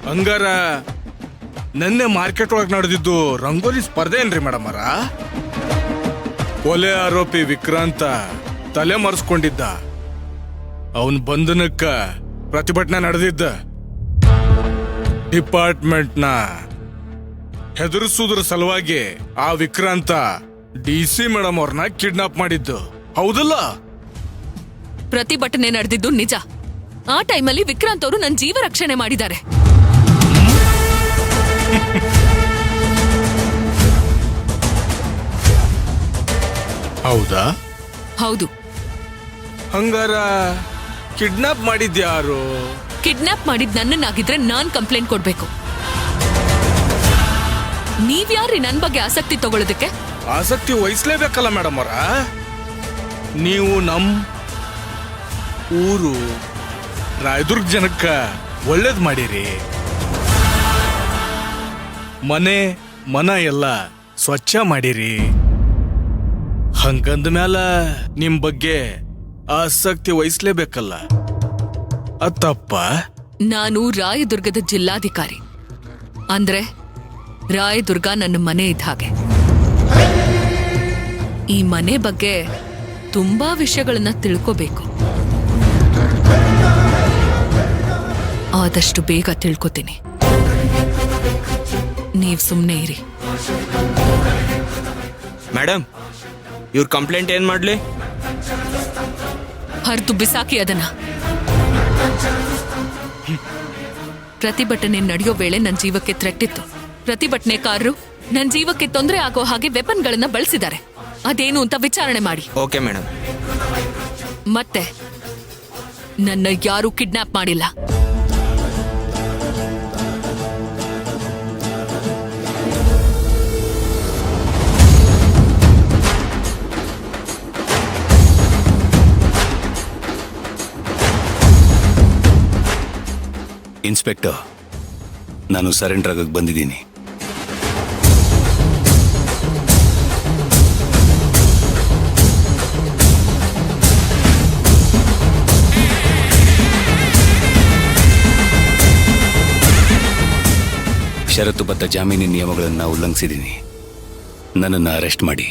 ಹಂಗಾರ ನೆನ್ನೆ ಮಾರ್ಕೆಟ್ ಒಳಗೆ ನಡೆದಿದ್ದು ರಂಗೋಲಿ ಸ್ಪರ್ಧೆ ಏನ್ರಿ ಮೇಡಮ್ ಅವರ? ಕೊಲೆ ಆರೋಪಿ ವಿಕ್ರಾಂತ ತಲೆ ಮರೆಸ್ಕೊಂಡಿದ್ದ. ಅವನ್ ಬಂಧನಕ್ಕ ಪ್ರತಿಭಟನೆ ನಡೆದಿದ್ದ. ಡಿಪಾರ್ಟ್ಮೆಂಟ್ನ ಹೆದರಿಸುವುದ್ರ ಸಲುವಾಗಿ ಆ ವಿಕ್ರಾಂತ DC ಮೇಡಮ್ ಅವ್ರನ್ನ ಕಿಡ್ನಾಪ್ ಮಾಡಿದ್ದು ಹೌದಲ್ಲ? ಪ್ರತಿಭಟನೆ ನಡೆದಿದ್ದು ನಿಜ. ಆ ಟೈಮಲ್ಲಿ ವಿಕ್ರಾಂತ್ ಅವರು ನನ್ನ ಜೀವ ರಕ್ಷಣೆ ಮಾಡಿದ್ದಾರೆ. ಹೌದಾ? ಹೌದು. ಹಂಗಾರ ಕಿಡ್ನಾಪ್ ಮಾಡಿದ್ಯಾರು? ಕಿಡ್ನಾಪ್ ಮಾಡಿದ್ ನನ್ನನ್ನಾಗಿದ್ರೆ ನಾನ್ ಕಂಪ್ಲೇಂಟ್ ಕೊಡ್ಬೇಕು. ನೀವ್ಯಾರ್ರಿ ನನ್ ಬಗ್ಗೆ ಆಸಕ್ತಿ ತಗೊಳ್ಳೋದಕ್ಕೆ? ಆಸಕ್ತಿ ವಹಿಸ್ಲೇಬೇಕಲ್ಲ ಮೇಡಮ್ ಅವರ. ನೀವು ನಮ್ ಊರು ರಾಯದುರ್ಗ ಜನಕ್ಕ ಒಳ್ಳೇದ್ ಮಾಡಿರಿ. ಮನ ಎಲ್ಲ ಸ್ವಚ್ಛ ಮಾಡಿರಿ. ಹಂಗಂದ ಮ್ಯಾಲ ನಿಮ್ ಬಗ್ಗೆ ಆಸಕ್ತಿ ವಹಿಸ್ಲೇಬೇಕಲ್ಲ. ಅತ್ತಪ್ಪ. ನಾನು ರಾಯದುರ್ಗದ ಜಿಲ್ಲಾಧಿಕಾರಿ. ಅಂದ್ರೆ ರಾಯದುರ್ಗ ನನ್ನ ಮನೆ ಇದ್ದ ಹಾಗೆ. ಈ ಮನೆ ಬಗ್ಗೆ ತುಂಬಾ ವಿಷಯಗಳನ್ನ ತಿಳ್ಕೋಬೇಕು. ಆದಷ್ಟು ಬೇಗ ತಿಳ್ಕೊತೀನಿ. ನೀವ್ ಸುಮ್ನೆ ಇರಿ. ಮೇಡಮ್, ಇವ್ರ ಕಂಪ್ಲೇಂಟ್ ಏನ್ ಮಾಡ್ಲಿ? ಹರಿದು ಬಿಸಾಕಿ ಅದನ್ನ. ಪ್ರತಿಭಟನೆ ನಡೆಯೋ ವೇಳೆ ನನ್ನ ಜೀವಕ್ಕೆ ಥ್ರೆಟ್ ಇತ್ತು. ಪ್ರತಿಭಟನೆಕಾರರು ನನ್ನ ಜೀವಕ್ಕೆ ತೊಂದರೆ ಆಗೋ ಹಾಗೆ ವೆಪನ್ಗಳನ್ನ ಬಳಸಿದ್ದಾರೆ. ಅದೇನು ಅಂತ ವಿಚಾರಣೆ ಮಾಡಿ. Okay madam. ಮತ್ತೆ ನನ್ನ ಯಾರೂ ಕಿಡ್ನಾಪ್ ಮಾಡಿಲ್ಲ. ಇನ್ಸ್ಪೆಕ್ಟರ್, ನಾನು ಸರೆಂಡರ್ ಆಗಕ್ಕೆ ಬಂದಿದ್ದೀನಿ. ಷರತ್ತುಬದ್ಧ ಜಾಮೀನಿನ ನಿಯಮಗಳನ್ನು ಉಲ್ಲಂಘಿಸಿದ್ದೀನಿ. ನನ್ನನ್ನು ಅರೆಸ್ಟ್ ಮಾಡಿ.